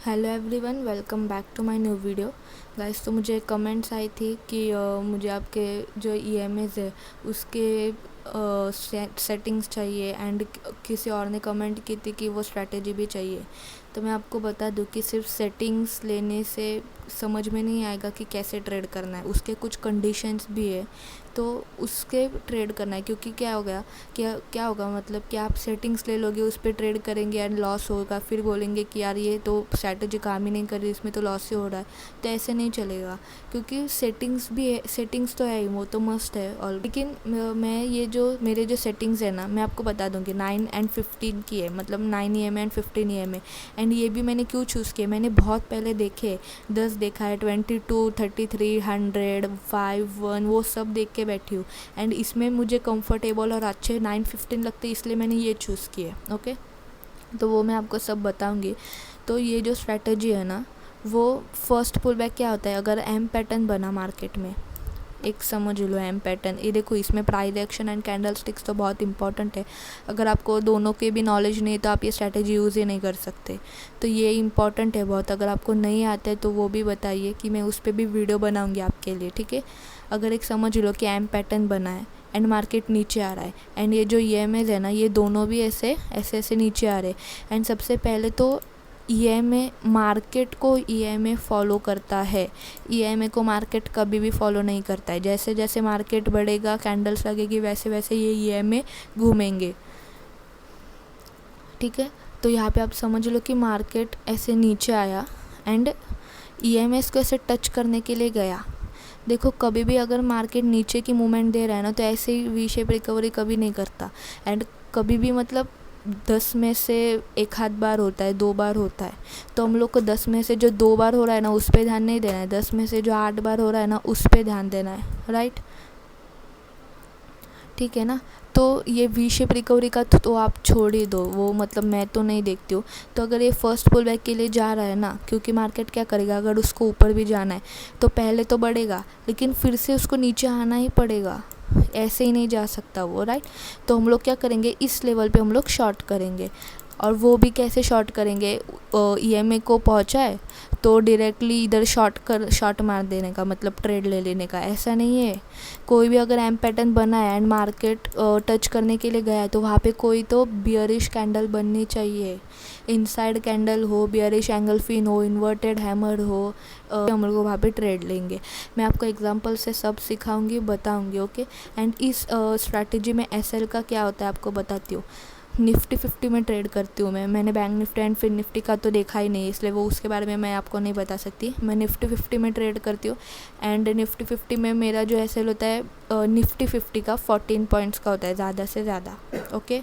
Hello everyone, welcome back to my new video. Guys, तो मुझे comments I थी कि मुझे आपके जो ईएमएस है उसके सेटिंग्स चाहिए, एंड किसी और ने कमेंट की थी कि वो स्ट्रैटेजी भी चाहिए। तो मैं आपको बता दूं कि सिर्फ सेटिंग्स लेने से समझ में नहीं आएगा कि कैसे ट्रेड करना है। उसके कुछ कंडीशंस भी है, तो उसके ट्रेड करना है। क्योंकि क्या होगा, मतलब कि आप सेटिंग्स ले लोगे, उस पर ट्रेड करेंगे एंड लॉस होगा, फिर बोलेंगे कि यार ये तो स्ट्रैटेजी काम ही नहीं कर रही, इसमें तो लॉस ही हो रहा है। तो ऐसे नहीं चलेगा, क्योंकि सेटिंग्स भी है, सेटिंग्स तो है ही, वो तो मस्ट है। और लेकिन मैं ये जो मेरे जो सेटिंग्स है ना, मैं आपको बता दूँगी 9 एंड 15 की है, मतलब 9 EMA एंड 15 EMA। एंड ये भी मैंने क्यों चूज़ किया, मैंने बहुत पहले देखे, 10 देखा है, 22, 33, 100, 5, 1, वो सब देख के बैठी हूँ। एंड इसमें मुझे कंफर्टेबल और अच्छे 9-15 लगते, इसलिए मैंने ये चूज़ किए। ओके, तो वो मैं आपको सब बताऊंगी। तो ये जो स्ट्रैटेजी है ना, वो फर्स्ट पुल बैक क्या होता है, अगर एम पैटर्न बना मार्केट में, एक समझ लो एम पैटर्न, ये देखो, इसमें price action and candle sticks तो बहुत इंपॉर्टेंट है। अगर आपको दोनों के भी नॉलेज नहीं है तो आप ये स्ट्रैटेजी यूज़ ही नहीं कर सकते। तो ये इंपॉर्टेंट है बहुत। अगर आपको नहीं आता है तो वो भी बताइए, कि मैं उस पर भी वीडियो बनाऊंगी आपके लिए, ठीक है। अगर एक समझ लो कि एम पैटर्न बना है एंड मार्केट नीचे आ रहा है, एंड ये जो ईएमएस है ना, ये दोनों भी ऐसे ऐसे ऐसे नीचे आ रहे हैं। एंड सबसे पहले तो ईएमए मार्केट को ईएमए फॉलो करता है, ईएमए को मार्केट कभी भी फॉलो नहीं करता है। जैसे जैसे मार्केट बढ़ेगा, कैंडल्स लगेगी, वैसे वैसे ये ईएमए घूमेंगे, ठीक है। तो यहाँ पे आप समझ लो कि मार्केट ऐसे नीचे आया एंड ईएमएस को ऐसे टच करने के लिए गया। देखो, कभी भी अगर मार्केट नीचे की मूवमेंट दे रहा है ना, तो ऐसे ही वी शेप रिकवरी कभी नहीं करता। एंड कभी भी, मतलब 10 में से एक आध बार होता है, 2 बार होता है। तो हम लोग को 10 में से जो 2 बार हो रहा है ना, उस पर ध्यान नहीं देना है। 10 में से जो 8 बार हो रहा है ना, उस पर ध्यान देना है, राइट, ठीक है ना। तो ये वी शेप रिकवरी का तो आप छोड़ ही दो, वो मतलब मैं तो नहीं देखती हूँ। तो अगर ये फर्स्ट पुल बैक के लिए जा रहा है ना, क्योंकि मार्केट क्या करेगा, अगर उसको ऊपर भी जाना है तो पहले तो बढ़ेगा, लेकिन फिर से उसको नीचे आना ही पड़ेगा, ऐसे ही नहीं जा सकता वो, राइट। तो हम लोग क्या करेंगे, इस लेवल पे हम लोग शॉर्ट करेंगे। और वो भी कैसे शॉर्ट करेंगे, ईएमए को पहुंचा है तो डायरेक्टली इधर शॉर्ट मार देने का, मतलब ट्रेड ले लेने का, ऐसा नहीं है। कोई भी अगर एम पैटर्न बना है एंड मार्केट टच करने के लिए गया है, तो वहाँ पे कोई तो बियरिश कैंडल बननी चाहिए। इनसाइड कैंडल हो, बियरिश एंगल फिन हो, इन्वर्टेड हैमर हो, हम लोग वहाँ पे ट्रेड लेंगे। मैं आपको एग्जांपल से सब सिखाऊंगी, बताऊंगी, ओके। एंड इस स्ट्रैटेजी में एसएल का क्या होता है आपको बताती हूँ। निफ्टी 50 में ट्रेड करती हूँ मैंने बैंक निफ्टी एंड फिर निफ्टी का तो देखा ही नहीं, इसलिए वो उसके बारे में मैं आपको नहीं बता सकती। मैं निफ्टी 50 में ट्रेड करती हूँ। एंड निफ्टी 50 में मेरा जो एसएल होता है निफ्टी 50 का 14 पॉइंट्स का होता है, ज़्यादा से ज़्यादा, ओके।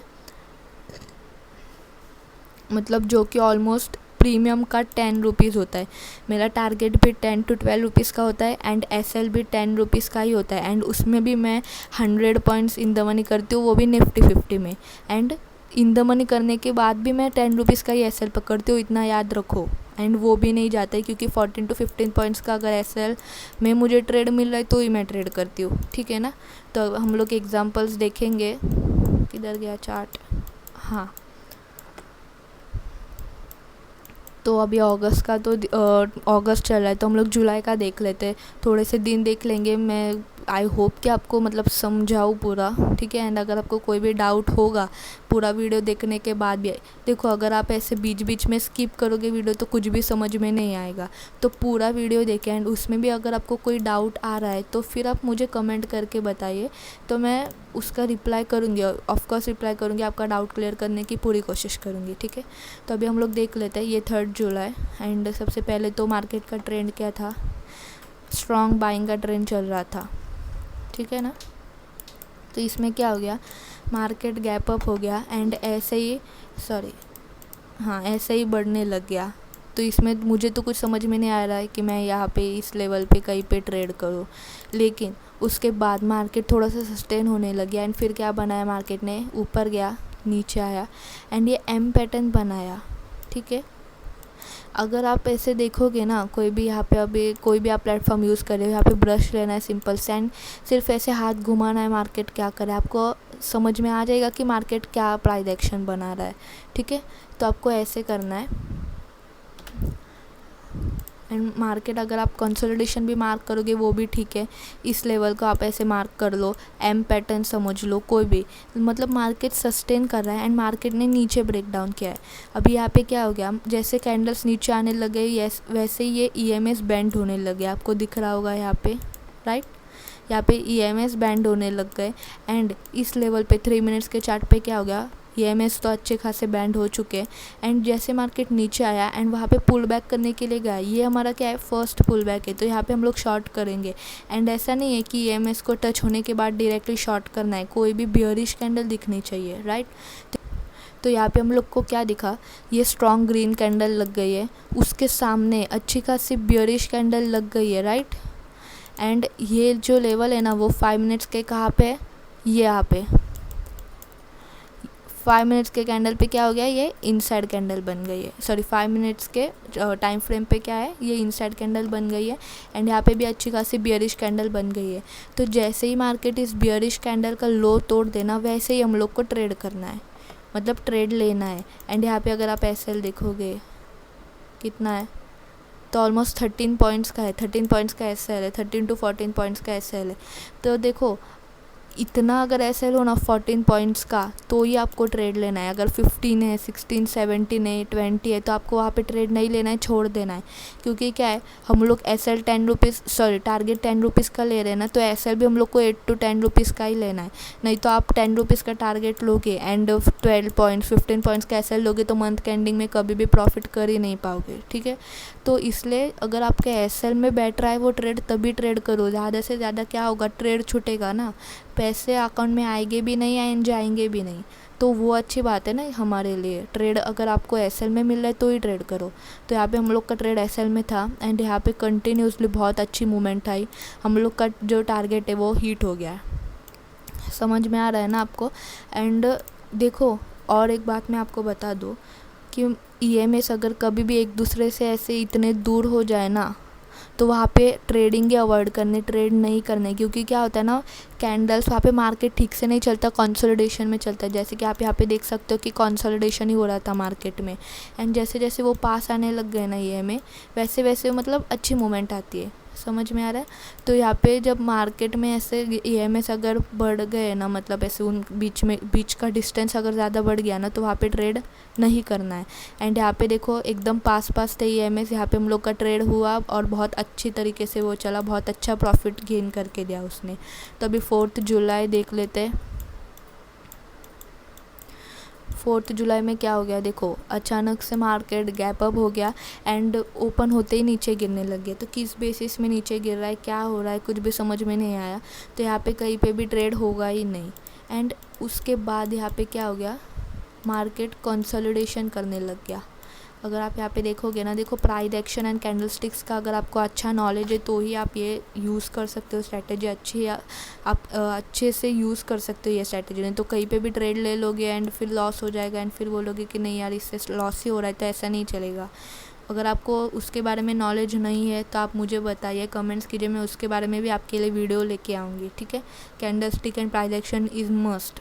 मतलब जो कि ऑलमोस्ट प्रीमियम का 10 रुपीज़ होता है। मेरा टारगेट भी 10 to 12 रुपीज़ का होता है, एंड एसएल भी 10 रुपीज़ का ही होता है। एंड उसमें भी मैं 100 पॉइंट्स इन द मनी करती हूँ, वो भी निफ्टी 50 में। एंड इन द मनी करने के बाद भी मैं 10 रुपीज़ का ही एसएल पकड़ती हूँ, इतना याद रखो। एंड वो भी नहीं जाता है, क्योंकि 14 to 15 पॉइंट्स का अगर एसएल में मुझे ट्रेड मिल रहा है तो ही मैं ट्रेड करती हूँ, ठीक है ना। तो हम लोग एग्जांपल्स देखेंगे। किधर गया चार्ट, हाँ। तो अभी अगस्त का तो अगस्त चल रहा है, तो हम लोग जुलाई का देख लेते हैं, थोड़े से दिन देख लेंगे। मैं आई होप कि आपको मतलब समझाऊँ पूरा, ठीक है। एंड अगर आपको कोई भी डाउट होगा पूरा वीडियो देखने के बाद भी, देखो, अगर आप ऐसे बीच बीच में स्किप करोगे वीडियो तो कुछ भी समझ में नहीं आएगा। तो पूरा वीडियो देखें, एंड उसमें भी अगर आपको कोई डाउट आ रहा है तो फिर आप मुझे कमेंट करके बताइए, तो मैं उसका रिप्लाई करूँगी, ऑफकोर्स रिप्लाई करूँगी, आपका डाउट क्लियर करने की पूरी कोशिश करूँगी, ठीक है। तो अभी हम लोग देख लेते हैं, ये 3 जुलाई। एंड सबसे पहले तो मार्केट का ट्रेंड क्या था, स्ट्रॉन्ग बाइंग का ट्रेंड चल रहा था, ठीक है ना। तो इसमें क्या हो गया, मार्केट गैप अप हो गया एंड ऐसे ही, सॉरी, हाँ, ऐसे ही बढ़ने लग गया। तो इसमें मुझे तो कुछ समझ में नहीं आ रहा है कि मैं यहाँ पे इस लेवल पे कहीं पे ट्रेड करूँ। लेकिन उसके बाद मार्केट थोड़ा सा सस्टेन होने लग गया, एंड फिर क्या बनाया मार्केट ने, ऊपर गया, नीचे आया, एंड ये एम पैटर्न बनाया, ठीक है। अगर आप ऐसे देखोगे ना, कोई भी यहाँ पे, अभी कोई भी आप प्लेटफॉर्म यूज़ कर रहे हो, यहाँ पे ब्रश लेना है सिंपल सैंड, सिर्फ ऐसे हाथ घुमाना है, मार्केट क्या करे, आपको समझ में आ जाएगा कि मार्केट क्या प्राइस एक्शन बना रहा है, ठीक है। तो आपको ऐसे करना है, एंड मार्केट अगर आप कंसोलिडेशन भी मार्क करोगे वो भी ठीक है, इस लेवल को आप ऐसे मार्क कर लो, एम पैटर्न समझ लो, कोई भी, मतलब मार्केट सस्टेन कर रहा है एंड मार्केट ने नीचे ब्रेक डाउन किया है। अभी यहाँ पे क्या हो गया, जैसे कैंडल्स नीचे आने लगे वैसे ही ये EMS बैंड होने लगे, आपको दिख रहा होगा यहाँ पे, राइट, यहाँ पे EMS बैंड होने लग गए एंड इस लेवल पे 3 मिनट्स के चार्ट पे क्या हो गया, EMS तो अच्छे खासे बैंड हो चुके हैं एंड जैसे मार्केट नीचे आया एंड वहाँ पे पुल बैक करने के लिए गया, ये हमारा क्या है, फर्स्ट पुल बैक है, तो यहाँ पे हम लोग शॉर्ट करेंगे। एंड ऐसा नहीं है कि EMS को टच होने के बाद डायरेक्टली शॉर्ट करना है, कोई भी बियरिश कैंडल दिखनी चाहिए, राइट। तो यहाँ पे हम लोग को क्या दिखा, ये स्ट्रॉन्ग ग्रीन कैंडल लग गई है, उसके सामने अच्छी खासी बियरिश कैंडल लग गई है, राइट। एंड ये जो लेवल है ना वो 5 मिनट्स के कहाँ पे है, ये यहाँ पे 5 मिनट्स के कैंडल पे क्या हो गया, ये इनसाइड कैंडल बन गई है, सॉरी 5 मिनट्स के टाइम फ्रेम पे क्या है, ये इनसाइड कैंडल बन गई है एंड यहाँ पे भी अच्छी खासी बियरिश कैंडल बन गई है। तो जैसे ही मार्केट इस बियरिश कैंडल का लो तोड़ देना वैसे ही हम लोग को ट्रेड करना है, मतलब ट्रेड लेना है। एंड यहाँ पे अगर आप SL देखोगे कितना है, तो ऑलमोस्ट 13 पॉइंट्स का है, 13 पॉइंट्स का SL है, 13 to 14 पॉइंट्स का SL है। तो देखो इतना अगर SL हो ना 14 पॉइंट्स का तो ही आपको ट्रेड लेना है। अगर 15 है, 16, 17 है, 20 है तो आपको वहाँ पे ट्रेड नहीं लेना है, छोड़ देना है। क्योंकि क्या है, हम लोग SL 10 rupees, sorry target 10 rupees का ले रहे हैं ना, तो SL भी हम लोग को 8 to 10 रुपीज़ का ही लेना है। नहीं तो आप 10 रुपीज़ का टारगेट लोगे एंड 12 पॉइंट्स 15 पॉइंट्स का SL लोगे तो मंथ के एंडिंग में कभी भी प्रॉफिट कर ही नहीं पाओगे, ठीक है। तो इसलिए अगर आपके SL में बैठ रहा है वो ट्रेड तभी ट्रेड करो, ज़्यादा से ज़्यादा क्या होगा, ट्रेड छूटेगा ना, पैसे अकाउंट में आएंगे भी नहीं एंड जाएंगे भी नहीं, तो वो अच्छी बात है ना हमारे लिए। ट्रेड अगर आपको SL में मिल रहा है तो ही ट्रेड करो। तो यहाँ पे हम लोग का ट्रेड SL में था एंड यहाँ पे कंटिन्यूसली बहुत अच्छी मूवमेंट आई, हम लोग का जो टारगेट है वो हिट हो गया। समझ में आ रहा है ना आपको। एंड देखो और एक बात मैं आपको बता दूँ कि EMS अगर कभी भी एक दूसरे से ऐसे इतने दूर हो जाए ना तो वहाँ पे ट्रेडिंग ही अवॉइड करने, ट्रेड नहीं करने। क्योंकि क्या होता है ना, कैंडल्स वहाँ पे मार्केट ठीक से नहीं चलता, कंसोलिडेशन में चलता है। जैसे कि आप यहाँ पे देख सकते हो कि कंसोलिडेशन ही हो रहा था मार्केट में एंड जैसे जैसे वो पास आने लग गए ना ये में, वैसे वैसे मतलब अच्छी मूवमेंट आती है। समझ में आ रहा है। तो यहाँ पे जब मार्केट में ऐसे EMS अगर बढ़ गए ना, मतलब ऐसे उन बीच का डिस्टेंस अगर ज़्यादा बढ़ गया ना तो वहाँ पे ट्रेड नहीं करना है। एंड यहाँ पे देखो एकदम पास थे EMS, यहाँ पे हम लोग का ट्रेड हुआ और बहुत अच्छी तरीके से वो चला, बहुत अच्छा प्रॉफिट गेन करके दिया उसने। तो अभी 4 जुलाई देख लेते हैं। 4 जुलाई में क्या हो गया, देखो अचानक से मार्केट गैप अप हो गया एंड ओपन होते ही नीचे गिरने लग गया। तो किस बेसिस में नीचे गिर रहा है, क्या हो रहा है, कुछ भी समझ में नहीं आया। तो यहाँ पे कहीं पे भी ट्रेड होगा ही नहीं। एंड उसके बाद यहाँ पे क्या हो गया, मार्केट कंसोलिडेशन करने लग गया। अगर आप यहाँ पे देखोगे ना, देखो प्राइस एक्शन एंड कैंडलस्टिक्स का अगर आपको अच्छा नॉलेज है तो ही आप ये यूज़ कर सकते हो स्ट्रैटेजी अच्छी, या आप अच्छे से यूज़ कर सकते हो ये स्ट्रैटेजी। नहीं तो कहीं पे भी ट्रेड ले लोगे एंड फिर लॉस हो जाएगा एंड फिर बोलोगे कि नहीं यार इससे लॉस ही हो रहा है, तो ऐसा नहीं चलेगा। अगर आपको उसके बारे में नॉलेज नहीं है तो आप मुझे बताइए, कमेंट्स कीजिए, मैं उसके बारे में भी आपके लिए वीडियो लेके आऊँगी, ठीक है। Candlestick and price action is must.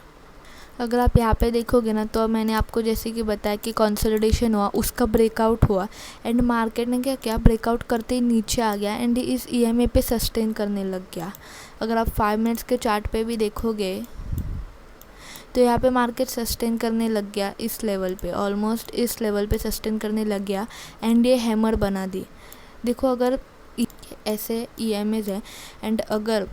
अगर आप यहाँ पे देखोगे ना तो मैंने आपको जैसे कि बताया कि कंसोलिडेशन हुआ, उसका ब्रेकआउट हुआ एंड मार्केट ने क्या किया, ब्रेकआउट करते ही नीचे आ गया एंड इस EMA पे सस्टेन करने लग गया। अगर आप 5 मिनट्स के चार्ट पे भी देखोगे तो यहाँ पे मार्केट सस्टेन करने लग गया इस लेवल पे, ऑलमोस्ट इस लेवल पे सस्टेन करने लग गया एंड ये हैमर बना दी। देखो अगर ऐसे EMAs है एंड अगर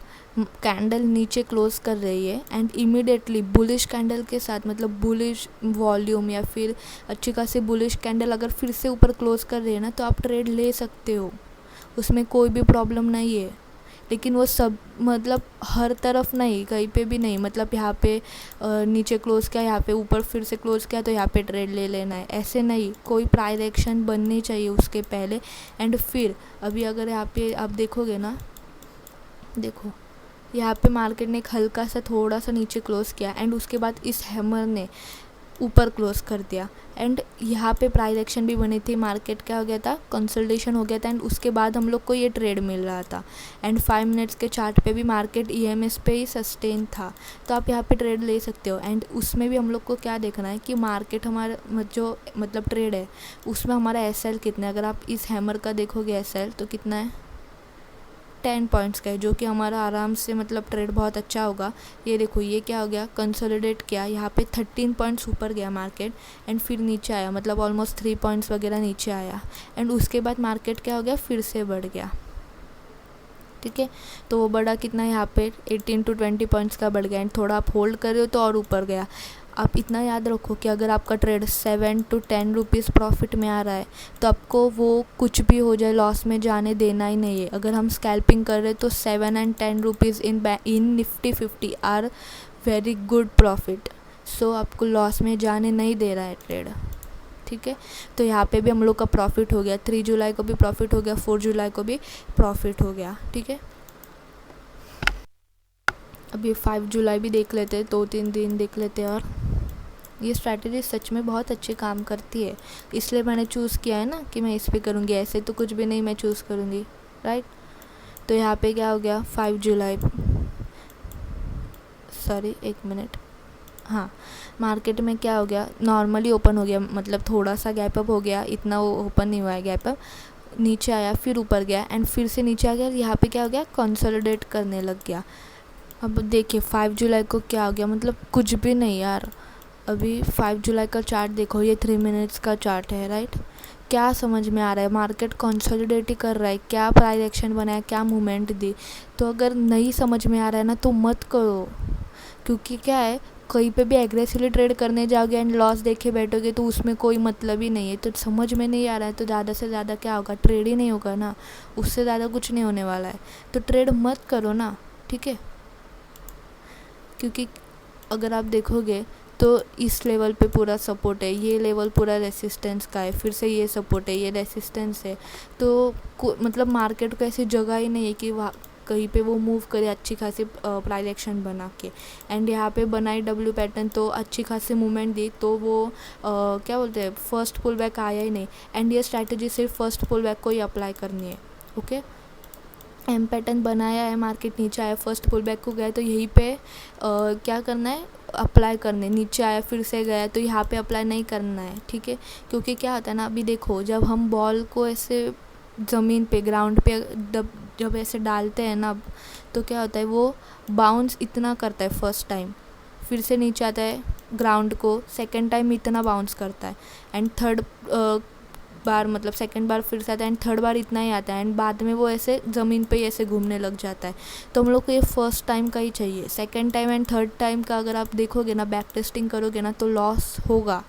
कैंडल नीचे क्लोज कर रही है एंड इमीडिएटली बुलिश कैंडल के साथ, मतलब बुलिश वॉल्यूम या फिर अच्छी खासी बुलिश कैंडल अगर फिर से ऊपर क्लोज कर रही है ना, तो आप ट्रेड ले सकते हो, उसमें कोई भी प्रॉब्लम नहीं है। लेकिन वो सब मतलब हर तरफ नहीं, कहीं पे भी नहीं, मतलब यहाँ पे नीचे क्लोज किया, यहाँ पे ऊपर फिर से क्लोज किया तो यहाँ पे ट्रेड ले लेना है, ऐसे नहीं। कोई प्राइस एक्शन बननी चाहिए उसके पहले एंड फिर अभी अगर यहाँ पे आप देखोगे ना, देखो यहाँ पे मार्केट ने एक हल्का सा थोड़ा सा नीचे क्लोज किया एंड उसके बाद इस हैमर ने ऊपर क्लोज कर दिया। एंड यहाँ पे प्राइस एक्शन भी बनी थी, मार्केट क्या हो गया था, कंसोलिडेशन हो गया था एंड उसके बाद हम लोग को ये ट्रेड मिल रहा था। एंड 5 मिनट्स के चार्ट पे भी मार्केट ईएमएस पे ही सस्टेन था, तो आप यहाँ पे ट्रेड ले सकते हो। एंड उसमें भी हम लोग को क्या देखना है कि मार्केट हमारा जो मतलब ट्रेड है उसमें हमारा एसएल कितना है। अगर आप इस हैमर का देखोगे एसएल तो कितना है, 10 पॉइंट्स का है, जो कि हमारा आराम से मतलब ट्रेड बहुत अच्छा होगा। ये देखो ये क्या हो गया, कंसोलिडेट किया, यहाँ पे 13 पॉइंट्स ऊपर गया मार्केट एंड फिर नीचे आया, मतलब ऑलमोस्ट 3 पॉइंट्स वगैरह नीचे आया। एंड उसके बाद मार्केट क्या हो गया, फिर से बढ़ गया। ठीक है, तो वो बढ़ा कितना, यहाँ पे 18 to 20 पॉइंट्स का बढ़ गया। एंड थोड़ा आप होल्ड कर रहे हो तो और ऊपर गया। आप इतना याद रखो कि अगर आपका ट्रेड 7 to 10 रुपीज़ प्रॉफिट में आ रहा है तो आपको वो कुछ भी हो जाए लॉस में जाने देना ही नहीं है। अगर हम स्कैल्पिंग कर रहे हैं तो 7 and 10 rupees in Nifty 50 are very good profit. So आपको लॉस में जाने नहीं दे रहा है ट्रेड। ठीक है, तो यहाँ पे भी हम लोग का प्रॉफिट हो गया, 3 जुलाई को भी प्रॉफिट हो गया, 4 जुलाई को भी प्रॉफिट हो गया। ठीक है, अभी 5 जुलाई भी देख लेते हैं, 2-3 दिन देख लेते हैं। और ये स्ट्रैटेजी सच में बहुत अच्छे काम करती है, इसलिए मैंने चूज़ किया है ना कि मैं इस पे करूँगी, ऐसे तो कुछ भी नहीं मैं चूज़ करूँगी, राइट। तो यहाँ पे क्या हो गया, 5 जुलाई, सॉरी 1 मिनट, हाँ, मार्केट में क्या हो गया, नॉर्मली ओपन हो गया, मतलब थोड़ा सा गैप अप हो गया, इतना वो ओपन नहीं हुआ है गैप अप, नीचे आया फिर ऊपर गया एंड फिर से नीचे आ गया। यहाँ पे क्या हो गया, कंसोलिडेट करने लग गया। अब देखिए 5 जुलाई को क्या हो गया, मतलब कुछ भी नहीं यार। अभी 5 जुलाई का चार्ट देखो, ये 3 मिनट्स का चार्ट है, राइट। क्या समझ में आ रहा है, मार्केट कंसोलिडेट ही कर रहा है, क्या प्राइस एक्शन बनाया, क्या मूवमेंट दी। तो अगर नहीं समझ में आ रहा है ना तो मत करो, क्योंकि क्या है, कहीं पे भी एग्रेसिवली ट्रेड करने जाओगे एंड लॉस देखे बैठोगे तो उसमें कोई मतलब ही नहीं है। तो समझ में नहीं आ रहा है तो ज़्यादा से ज़्यादा क्या होगा, ट्रेड ही नहीं होगा ना, उससे ज़्यादा कुछ नहीं होने वाला है। तो ट्रेड मत करो ना, ठीक है, क्योंकि अगर आप देखोगे तो इस लेवल पे पूरा सपोर्ट है, ये लेवल पूरा रेसिस्टेंस का है, फिर से ये सपोर्ट है, ये रेसिस्टेंस है। तो मतलब मार्केट को ऐसी जगह ही नहीं है कि वहाँ कहीं पे वो मूव करे अच्छी खासी प्राइस एक्शन बना के। एंड यहाँ पे बनाई डब्ल्यू पैटर्न तो अच्छी खासी मूवमेंट दी, तो वो क्या बोलते हैं, फर्स्ट पुल बैक आया ही नहीं। एंड ये स्ट्रैटेजी सिर्फ फर्स्ट पुल बैक को ही अप्लाई करनी है, ओके। एम पैटर्न बनाया है, मार्केट नीचे आया, फर्स्ट पुल बैक को गया तो यहीं पे क्या करना है, अप्लाई करने, नीचे आया फिर से गया तो यहाँ पे अप्लाई नहीं करना है, ठीक है। क्योंकि क्या होता है ना, अभी देखो जब हम बॉल को ऐसे ज़मीन पे, ग्राउंड पे जब ऐसे डालते हैं ना, तो क्या होता है, वो बाउंस इतना करता है फर्स्ट टाइम, फिर से नीचे आता है ग्राउंड को, सेकेंड टाइम इतना बाउंस करता है एंड थर्ड बार, मतलब सेकंड बार फिर से आता है एंड थर्ड बार इतना ही आता है एंड बाद में वो ऐसे ज़मीन पे ही ऐसे घूमने लग जाता है। तो हम लोग को ये फर्स्ट टाइम का ही चाहिए, second time and third time का अगर आप देखोगे ना, बैक टेस्टिंग करोगे ना, तो लॉस होगा,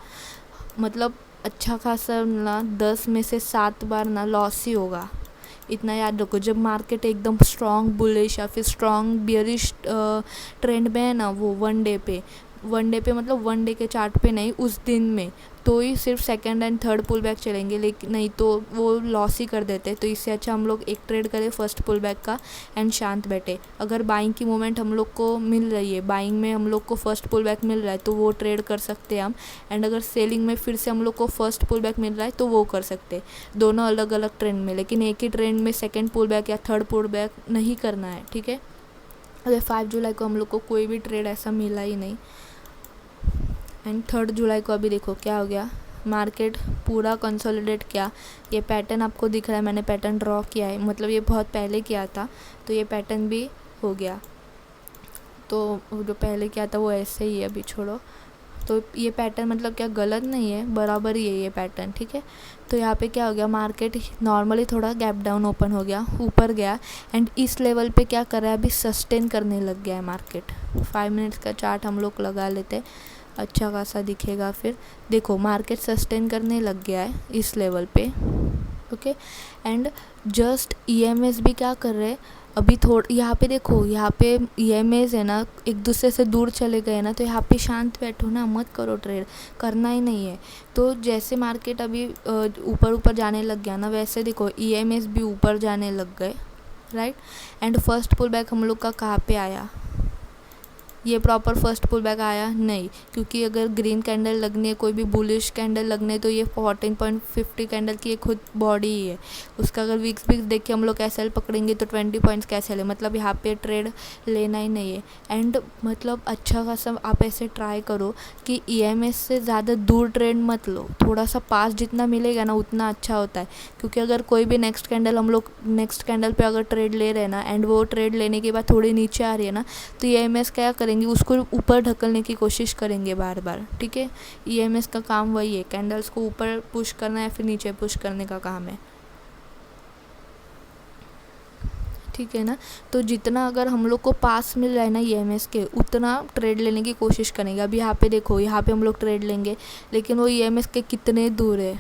मतलब अच्छा खासा ना 10 में से 7 बार ना लॉस ही होगा, इतना याद रखो। जब मार्केट एकदम स्ट्रॉन्ग बुलिश या फिर स्ट्रॉन्ग बियरिश ट्रेंड में है ना, वो वन डे पे मतलब वन डे के चार्ट पे नहीं, उस दिन में तो ही सिर्फ second and third pull back चलेंगे, लेकिन नहीं तो वो लॉस ही कर देते। तो इससे अच्छा हम लोग एक ट्रेड करें फर्स्ट पुल बैक का एंड शांत बैठे। अगर बाइंग की मूवमेंट हम लोग को मिल रही है, बाइंग में हम लोग को फर्स्ट पुल बैक मिल रहा है तो वो ट्रेड कर सकते हैं हम। एंड अगर सेलिंग में फिर से हम लोग को फर्स्ट पुल बैक मिल रहा है तो वो कर सकते हैं, दोनों अलग अलग ट्रेंड में, लेकिन एक ही ट्रेंड में सेकेंड पुल बैक या थर्ड पुल बैक नहीं करना है, ठीक है। अगर 5 जुलाई को हम लोग को कोई भी ट्रेड ऐसा मिला ही नहीं। एंड 3 जुलाई को अभी देखो क्या हो गया, मार्केट पूरा कंसोलिडेट किया। ये पैटर्न आपको दिख रहा है, मैंने पैटर्न ड्रॉ किया है, मतलब ये बहुत पहले किया था तो ये पैटर्न भी हो गया। तो जो पहले किया था वो ऐसे ही है, अभी छोड़ो। तो ये पैटर्न मतलब क्या गलत नहीं है, बराबर ही है ये पैटर्न, ठीक है। तो यहाँ पे क्या हो गया, मार्केट नॉर्मली थोड़ा गैप डाउन ओपन हो गया, ऊपर गया एंड इस लेवल पे क्या कर रहा है, अभी सस्टेन करने लग गया है मार्केट। 5 मिनट्स का चार्ट हम लोग लगा लेते हैं, अच्छा खासा दिखेगा। फिर देखो मार्केट सस्टेन करने लग गया है इस लेवल पे, ओके। एंड जस्ट ईएमएस भी क्या कर रहे हैं, अभी थोड़ा यहाँ पे देखो, यहाँ पे ईएमएस है ना एक दूसरे से दूर चले गए ना, तो यहाँ पे शांत बैठो ना, मत करो ट्रेड, करना ही नहीं है। तो जैसे मार्केट अभी ऊपर ऊपर जाने लग गया ना, वैसे देखो ईएमएस भी ऊपर जाने लग गए, right. And first pull back हम लोग का कहाँ पे आया, ये प्रॉपर फर्स्ट पुल बैक आया नहीं, क्योंकि अगर ग्रीन कैंडल लगनी है, कोई भी बुलिश कैंडल लगने है, तो ये 14.50 कैंडल की एक खुद बॉडी ही है। उसका अगर वीक्स देख के हम लोग एसएल पकड़ेंगे तो 20 पॉइंट्स का एसएल है, मतलब यहाँ पे ट्रेड लेना ही नहीं है। एंड मतलब अच्छा खासा आप ऐसे ट्राई करो कि ईएमएस से ज़्यादा दूर ट्रेड मत लो, थोड़ा सा पास जितना मिलेगा ना उतना अच्छा होता है। क्योंकि अगर कोई भी नेक्स्ट कैंडल पे अगर ट्रेड ले रहे हैं ना, एंड वो ट्रेड लेने के बाद थोड़ी नीचे आ रही है ना, तो ईएमएस क्या करेंगे, उसको ऊपर ढकलने की कोशिश करेंगे बार बार। ठीक है, ईएमएस का काम वही है, कैंडल्स को ऊपर पुश करना या फिर नीचे पुश करने का काम है। ठीक है ना, तो जितना अगर हम लोग को पास मिल रहा है ना ईएमएस के, उतना ट्रेड लेने की कोशिश करेंगे। अब यहाँ पे देखो, यहाँ पे हम लोग ट्रेड लेंगे, लेकिन वो ईएमएस के कितने दूर है,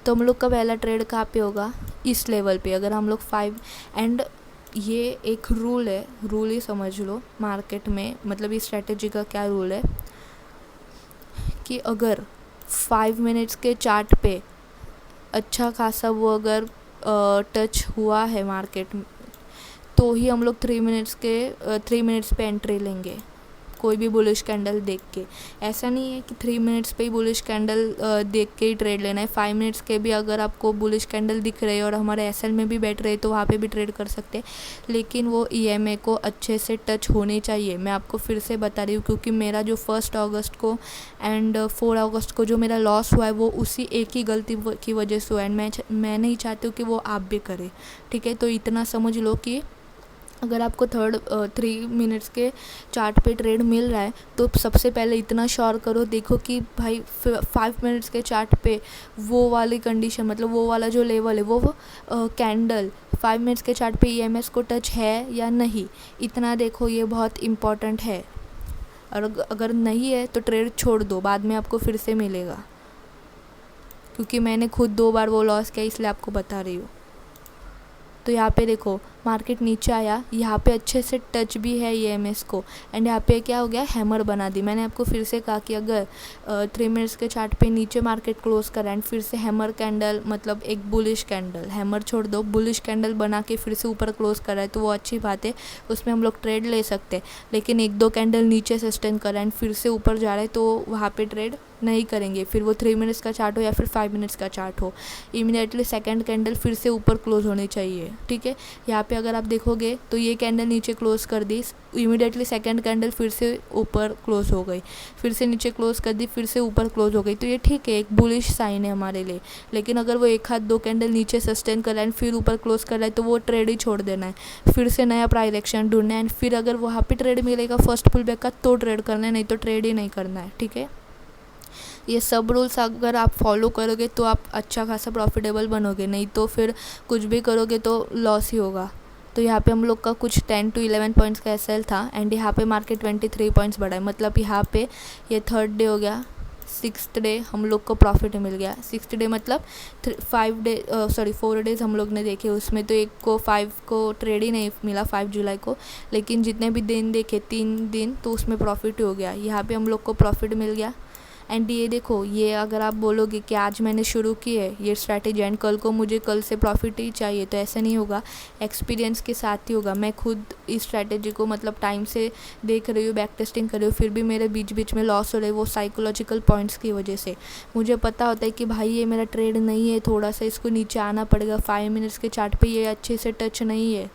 तो हम लोग का पहला ट्रेड कहाँ पे होगा, इस लेवल पे। अगर हम लोग 5 एंड ये एक रूल है, रूल ही समझ लो मार्केट में, मतलब इस स्ट्रेटेजी का क्या रूल है कि अगर 5 मिनट्स के चार्ट पे अच्छा खासा वो अगर टच हुआ है मार्केट, तो ही हम लोग 3 मिनट्स पे एंट्री लेंगे, कोई भी बुलिश कैंडल देख के। ऐसा नहीं है कि 3 मिनट्स पे ही बुलिश कैंडल देख के ही ट्रेड लेना है। 5 मिनट्स के भी अगर आपको बुलिश कैंडल दिख रहे और हमारे एसएल में भी बैठ रहे तो वहाँ पे भी ट्रेड कर सकते हैं, लेकिन वो ईएमए को अच्छे से टच होनी चाहिए। मैं आपको फिर से बता रही हूँ, क्योंकि मेरा जो 1 अगस्त को एंड 4 अगस्त को जो मेरा लॉस हुआ है वो उसी एक ही गलती की वजह से हुआ है। मैं नहीं चाहती हूँ कि वो आप भी करें। ठीक है, तो इतना समझ लो कि अगर आपको 3 मिनट्स के चार्ट पे ट्रेड मिल रहा है तो सबसे पहले इतना श्योर करो, देखो कि भाई 5 मिनट्स के चार्ट पे वो वाली कंडीशन, मतलब वो वाला जो लेवल है, वो कैंडल 5 मिनट्स के चार्ट पे ईएमएस को टच है या नहीं, इतना देखो, ये बहुत इम्पॉर्टेंट है। और अगर नहीं है तो ट्रेड छोड़ दो, बाद में आपको फिर से मिलेगा, क्योंकि मैंने खुद 2 बार वो लॉस किया, इसलिए आपको बता रही हूँ। तो यहाँ पे देखो, मार्केट नीचे आया, यहाँ पे अच्छे से टच भी है ईएमएस को, एंड यहाँ पे क्या हो गया, हैमर बना दी। मैंने आपको फिर से कहा कि अगर 3 मिनट्स के चार्ट पे नीचे मार्केट क्लोज करा एंड फिर से हैमर कैंडल, मतलब एक बुलिश कैंडल, हैमर छोड़ दो, बुलिश कैंडल बना के फिर से ऊपर क्लोज करा है, तो वो अच्छी बात है, उसमें हम लोग ट्रेड ले सकते हैं। लेकिन 1-2 कैंडल नीचे सस्टेन करा एंड फिर से ऊपर जा रहा है, तो वहाँ पर ट्रेड नहीं करेंगे। फिर वो 3 मिनट्स का चार्ट हो या फिर 5 मिनट्स का चार्ट हो, इमीडिएटली सेकंड कैंडल फिर से ऊपर क्लोज होनी चाहिए। ठीक है, यहाँ पे अगर आप देखोगे तो ये कैंडल नीचे क्लोज कर दी, इमीडिएटली सेकंड कैंडल फिर से ऊपर क्लोज हो गई, फिर से नीचे क्लोज कर दी, फिर से ऊपर क्लोज हो गई, तो ये ठीक है, एक बुलिश साइन है हमारे लिए। लेकिन अगर वो 1-2 कैंडल नीचे सस्टेन कर रहा है फिर ऊपर क्लोज कर रहा है, तो वो ट्रेड ही छोड़ देना है, फिर से नया प्राइस एक्शन ढूंढना है, एंड फिर अगर वहाँ पे ट्रेड मिलेगा फर्स्ट पुल बैक का तो ट्रेड करना है, नहीं तो ट्रेड ही नहीं करना है। ठीक है, ये सब रूल्स अगर आप फॉलो करोगे तो आप अच्छा खासा प्रॉफिटेबल बनोगे, नहीं तो फिर कुछ भी करोगे तो लॉस ही होगा। तो यहाँ पे हम लोग का कुछ 10 to 11 पॉइंट्स का एसएल था, एंड यहाँ पे मार्केट 23 पॉइंट्स बढ़ा है, मतलब यहाँ पे ये 3rd डे हो गया, 6th डे हम लोग को प्रॉफिट मिल गया। 6th डे मतलब 4 डेज़ हम लोग ने देखे, उसमें तो 5 को ट्रेड ही नहीं मिला 5 जुलाई को, लेकिन जितने भी दिन देखे 3 दिन, तो उसमें प्रॉफिट हो गया। यहाँ पे हम लोग को प्रॉफिट मिल गया। एंड ये देखो, ये अगर आप बोलोगे कि आज मैंने शुरू की है ये स्ट्रैटेजी एंड कल से प्रॉफिट ही चाहिए, तो ऐसा नहीं होगा, एक्सपीरियंस के साथ ही होगा। मैं खुद इस स्ट्रैटेजी को मतलब टाइम से देख रही हूँ, बैक टेस्टिंग कर रही हूँ, फिर भी मेरे बीच में लॉस हो रहे, वो साइकोलॉजिकल पॉइंट्स की वजह से। मुझे पता होता है कि भाई ये मेरा ट्रेड नहीं है, थोड़ा सा इसको नीचे आना पड़ेगा, 5 मिनट्स के चार्ट पे ये अच्छे से टच नहीं है,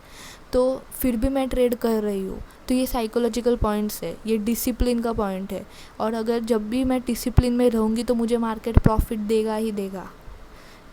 तो फिर भी मैं ट्रेड कर रही हूँ। तो ये साइकोलॉजिकल पॉइंट्स है, ये डिसिप्लिन का पॉइंट है, और अगर जब भी मैं डिसिप्लिन में रहूँगी तो मुझे मार्केट प्रॉफिट देगा ही देगा।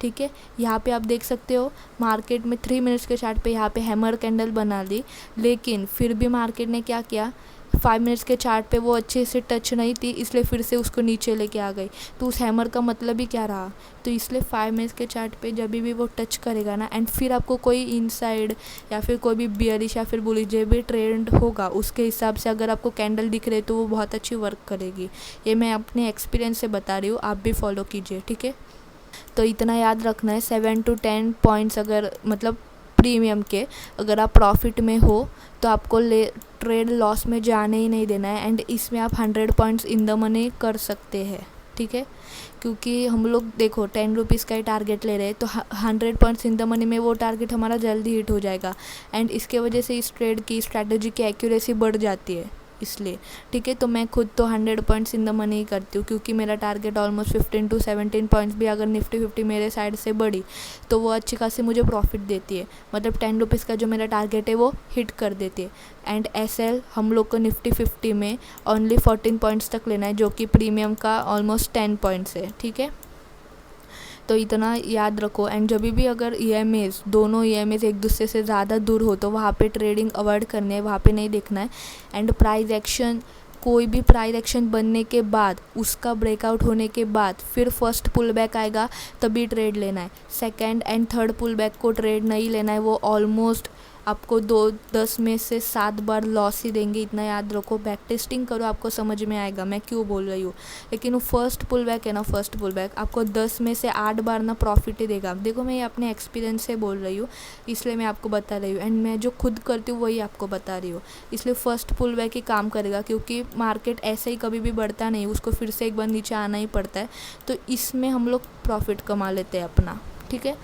ठीक है, यहाँ पे आप देख सकते हो मार्केट में 3 मिनट्स के चार्ट पे यहाँ पे हैमर कैंडल बना दी, लेकिन फिर भी मार्केट ने क्या किया, 5 मिनट्स के चार्ट पे वो अच्छे से टच नहीं थी, इसलिए फिर से उसको नीचे लेके आ गई। तो उस हैमर का मतलब ही क्या रहा, तो इसलिए 5 मिनट्स के चार्ट पे जब भी वो टच करेगा ना, एंड फिर आपको कोई इनसाइड या फिर कोई भी बियरिश या फिर बुलिश जो भी ट्रेंड होगा, उसके हिसाब से अगर आपको कैंडल दिख रहे तो वो बहुत अच्छी वर्क करेगी। ये मैं अपने एक्सपीरियंस से बता रही हूँ, आप भी फॉलो कीजिए। ठीक है, तो इतना याद रखना है, 7 to 10 पॉइंट्स अगर मतलब प्रीमियम के अगर आप प्रॉफिट में हो तो आपको ट्रेड लॉस में जाने ही नहीं देना है, एंड इसमें आप 100 पॉइंट्स इन द मनी कर सकते हैं। ठीक है, क्योंकि हम लोग देखो 10 रुपीज़ का ही टारगेट ले रहे हैं, तो 100 पॉइंट्स इन द मनी में वो टारगेट हमारा जल्दी हिट हो जाएगा, एंड इसके वजह से इस ट्रेड की स्ट्रैटेजी की एक्यूरेसी बढ़ जाती है। इसलिए, ठीक है। तो मैं खुद तो 100 पॉइंट्स इन द मनी ही करती हूँ, क्योंकि मेरा टारगेट ऑलमोस्ट 15 to 17 पॉइंट्स भी अगर निफ्टी 50 मेरे साइड से बढ़ी तो वो अच्छी खासी मुझे प्रॉफिट देती है, मतलब 10 रुपीज़ का जो मेरा टारगेट है वो हिट कर देती है। एंड SL हम लोग को निफ्टी 50 में ओनली 14 पॉइंट्स तक लेना है, जो कि प्रीमियम का ऑलमोस्ट 10 पॉइंट्स है, ठीक है। तो इतना याद रखो। एंड जब भी अगर दोनों EMAs एक दूसरे से ज़्यादा दूर हो तो वहाँ पे ट्रेडिंग अवॉइड करनी है, वहाँ पे नहीं देखना है। एंड कोई भी प्राइस एक्शन बनने के बाद, उसका ब्रेकआउट होने के बाद फिर फर्स्ट पुल बैक आएगा तभी ट्रेड लेना है। Second and third pull back को ट्रेड नहीं लेना है, वो ऑलमोस्ट आपको 10 में से 7 बार लॉस ही देंगे, इतना याद रखो। बैक टेस्टिंग करो, आपको समझ में आएगा मैं क्यों बोल रही हूँ। लेकिन वो फर्स्ट पुल बैक है ना, फर्स्ट पुल बैक आपको 10 में से 8 बार ना प्रॉफिट ही देगा। देखो मैं ये अपने एक्सपीरियंस से बोल रही हूँ, इसलिए मैं आपको बता रही हूँ। एंड मैं जो खुद करती हूँ वही आपको बता रही हूँ, इसलिए फर्स्ट पुल बैक ही काम करेगा, क्योंकि मार्केट ऐसे ही कभी भी बढ़ता नहीं, उसको फिर से एक बार नीचे आना ही पड़ता है। तो इसमें हम लोग प्रॉफिट कमा लेते हैं अपना, ठीक है।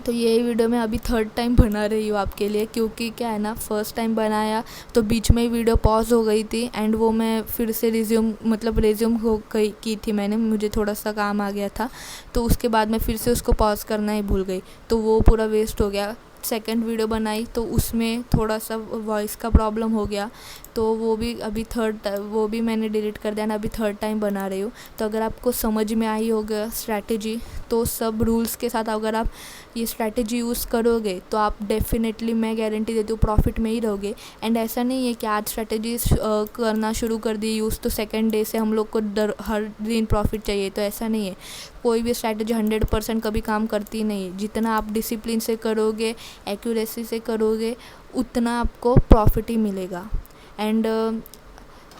तो ये वीडियो मैं अभी 3rd टाइम बना रही हूँ आपके लिए, क्योंकि क्या है ना, फर्स्ट टाइम बनाया तो बीच में ही वीडियो पॉज हो गई थी एंड वो मैं फिर से रिज्यूम हो गई की थी मैंने, मुझे थोड़ा सा काम आ गया था, तो उसके बाद मैं फिर से उसको पॉज करना ही भूल गई, तो वो पूरा वेस्ट हो गया। सेकंड वीडियो बनाई तो उसमें थोड़ा सा वॉइस का प्रॉब्लम हो गया, तो वो भी मैंने डिलीट कर दिया ना, अभी 3rd टाइम बना रही हूँ। तो अगर आपको समझ में आई होगा स्ट्रैटेजी, तो सब रूल्स के साथ अगर आप ये स्ट्रैटेजी यूज़ करोगे तो आप डेफिनेटली, मैं गारंटी देती हूँ, प्रॉफिट में ही रहोगे। एंड ऐसा नहीं है कि आज स्ट्रैटेजी करना शुरू कर दी यूज़ तो सेकेंड डे से हम लोग को हर दिन प्रॉफिट चाहिए, तो ऐसा नहीं है। कोई भी स्ट्रैटेजी 100% कभी काम करती नहीं है। जितना आप डिसिप्लिन से करोगे, एक्यूरेसी से करोगे, उतना आपको प्रॉफिट ही मिलेगा। एंड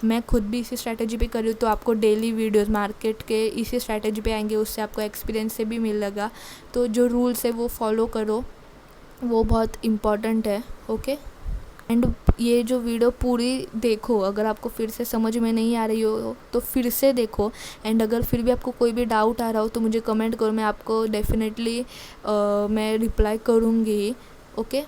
मैं खुद भी इसी स्ट्रैटेजी पे कर रही हूँ, तो आपको डेली वीडियोस मार्केट के इसी स्ट्रैटेजी पे आएंगे, उससे आपको एक्सपीरियंस से भी मिलेगा। तो जो रूल्स है वो फॉलो करो, वो बहुत इम्पॉर्टेंट है, ओके। एंड ये जो वीडियो पूरी देखो, अगर आपको फिर से समझ में नहीं आ रही हो तो फिर से देखो। एंड अगर फिर भी आपको कोई भी डाउट आ रहा हो तो मुझे कमेंट करो, मैं आपको डेफिनेटली मैं रिप्लाई करूँगी, ओके।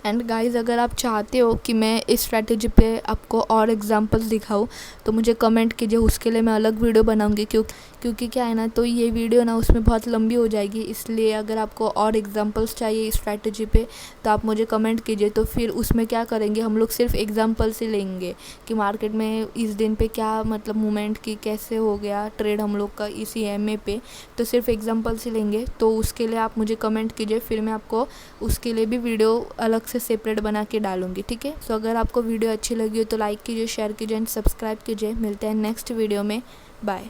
एंड गाइज़, अगर आप चाहते हो कि मैं इस स्ट्रैटेजी पे आपको और एग्जांपल्स दिखाऊं तो मुझे कमेंट कीजिए, उसके लिए मैं अलग वीडियो बनाऊंगी, क्योंकि क्या है ना, तो ये वीडियो ना उसमें बहुत लंबी हो जाएगी। इसलिए अगर आपको और एग्जांपल्स चाहिए इस स्ट्रैटेजी पे तो आप मुझे कमेंट कीजिए, तो फिर उसमें क्या करेंगे, हम लोग सिर्फ एग्जांपल्स ही लेंगे कि मार्केट में इस दिन पे क्या मतलब मूवमेंट की, कैसे हो गया ट्रेड हम लोग का इस EMA पे, तो सिर्फ एग्जांपल्स ही लेंगे। तो उसके लिए आप मुझे कमेंट कीजिए, फिर मैं आपको उसके लिए भी वीडियो अलग से सेपरेट बना के डालूंगी, ठीक है। सो अगर आपको वीडियो अच्छी लगी हो तो लाइक कीजिए, शेयर कीजिए एंड सब्सक्राइब कीजिए। मिलते हैं नेक्स्ट वीडियो में, बाय।